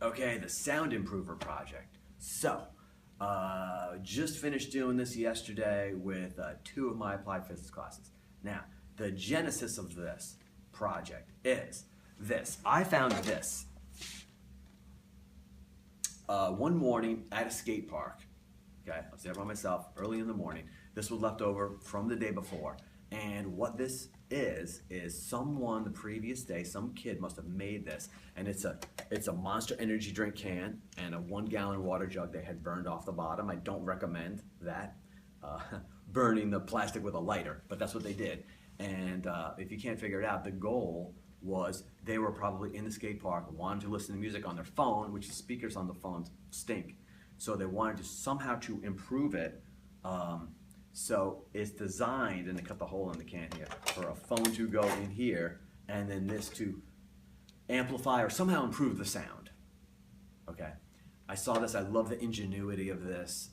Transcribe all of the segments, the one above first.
Okay, the Sound Improver project. So, just finished doing this yesterday with two of my applied physics classes. Now, the genesis of this project is this. I found this one morning at a skate park. Okay, I was there by myself early in the morning. This was left over from the day before. And what this is someone the previous day, some kid must have made this, and it's a Monster energy drink can and a 1 gallon water jug they had burned off the bottom. I don't recommend that, burning the plastic with a lighter, but that's what they did. And if you can't figure it out, the goal was they were probably in the skate park, wanted to listen to music on their phone, which the speakers on the phones stink. So they wanted to somehow to improve it. So it's designed, and they cut the hole in the can here, for a phone to go in here, and then this to amplify or somehow improve the sound. Okay, I saw this, I love the ingenuity of this,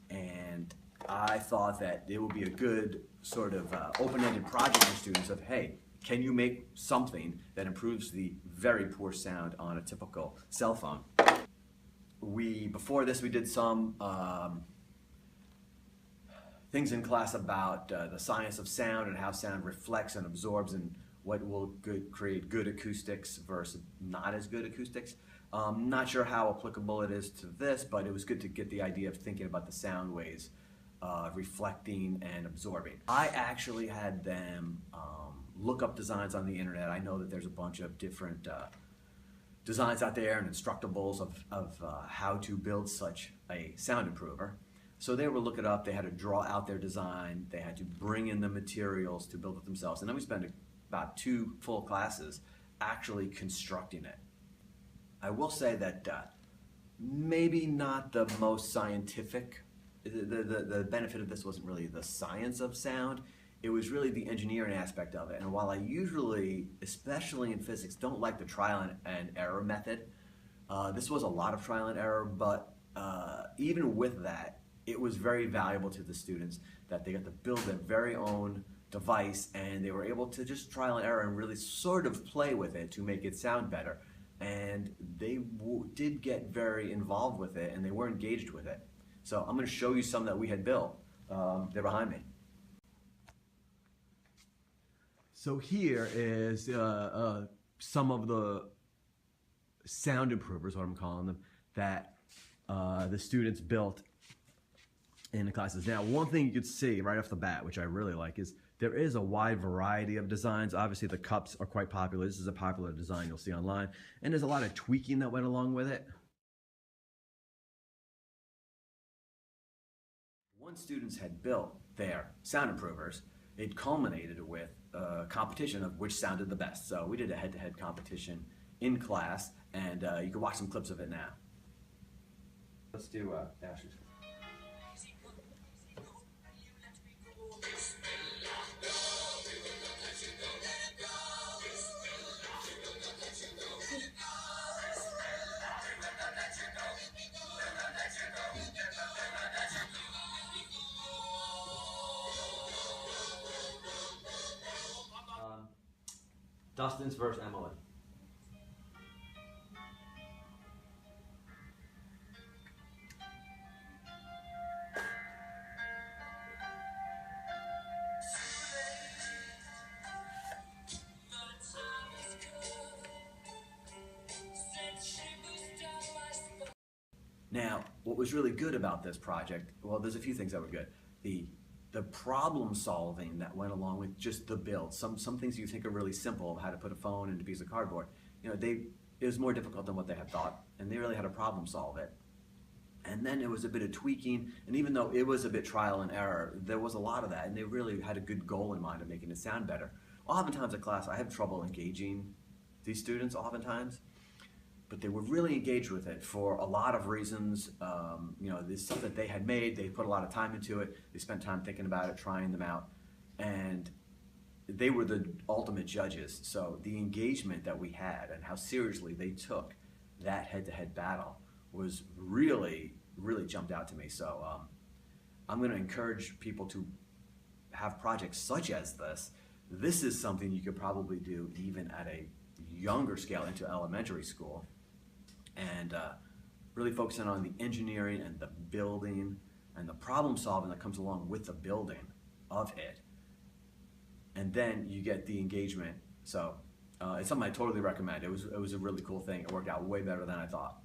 and I thought that it would be a good sort of open-ended project for students of, hey, can you make something that improves the very poor sound on a typical cell phone? Before this, we did some things in class about the science of sound and how sound reflects and absorbs and what will create good acoustics versus not as good acoustics. Not sure how applicable it is to this, but it was good to get the idea of thinking about the sound waves reflecting and absorbing. I actually had them look up designs on the internet. I know that there's a bunch of different designs out there and instructables of how to build such a sound improver. So they were look it up, they had to draw out their design, they had to bring in the materials to build it themselves, and then we spent about 2 full classes actually constructing it. I will say that maybe not the most scientific, the benefit of this wasn't really the science of sound, it was really the engineering aspect of it. And while I usually, especially in physics, don't like the trial and error method, this was a lot of trial and error, but even with that, it was very valuable to the students that they got to build their very own device, and they were able to just trial and error and really sort of play with it to make it sound better. And they did get very involved with it, and they were engaged with it. So I'm going to show you some that we had built. They're behind me. So here is some of the sound improvers, what I'm calling them, that the students built in the classes. Now, one thing you could see right off the bat, which I really like, is there is a wide variety of designs. Obviously, the cups are quite popular. This is a popular design you'll see online, and there's a lot of tweaking that went along with it. Once students had built their sound improvers, it culminated with a competition of which sounded the best. So we did a head-to-head competition in class, and you can watch some clips of it now. Let's do Ashley's. Dustin's versus Emily. Now, what was really good about this project, well, there's a few things that were good. The problem solving that went along with just the build. Some things you think are really simple, how to put a phone into a piece of cardboard. You know, it was more difficult than what they had thought, and they really had to problem solve it. And then it was a bit of tweaking, and even though it was a bit trial and error, there was a lot of that, and they really had a good goal in mind of making it sound better. Oftentimes in class, I have trouble engaging these students oftentimes, but they were really engaged with it for a lot of reasons. You know, this stuff that they had made, they put a lot of time into it, they spent time thinking about it, trying them out, and they were the ultimate judges. So the engagement that we had and how seriously they took that head-to-head battle was really, really jumped out to me. So I'm going to encourage people to have projects such as this. This is something you could probably do even at a younger scale into elementary school. and really focusing on the engineering and the building and the problem solving that comes along with the building of it. And then you get the engagement. So it's something I totally recommend. It was a really cool thing. It worked out way better than I thought.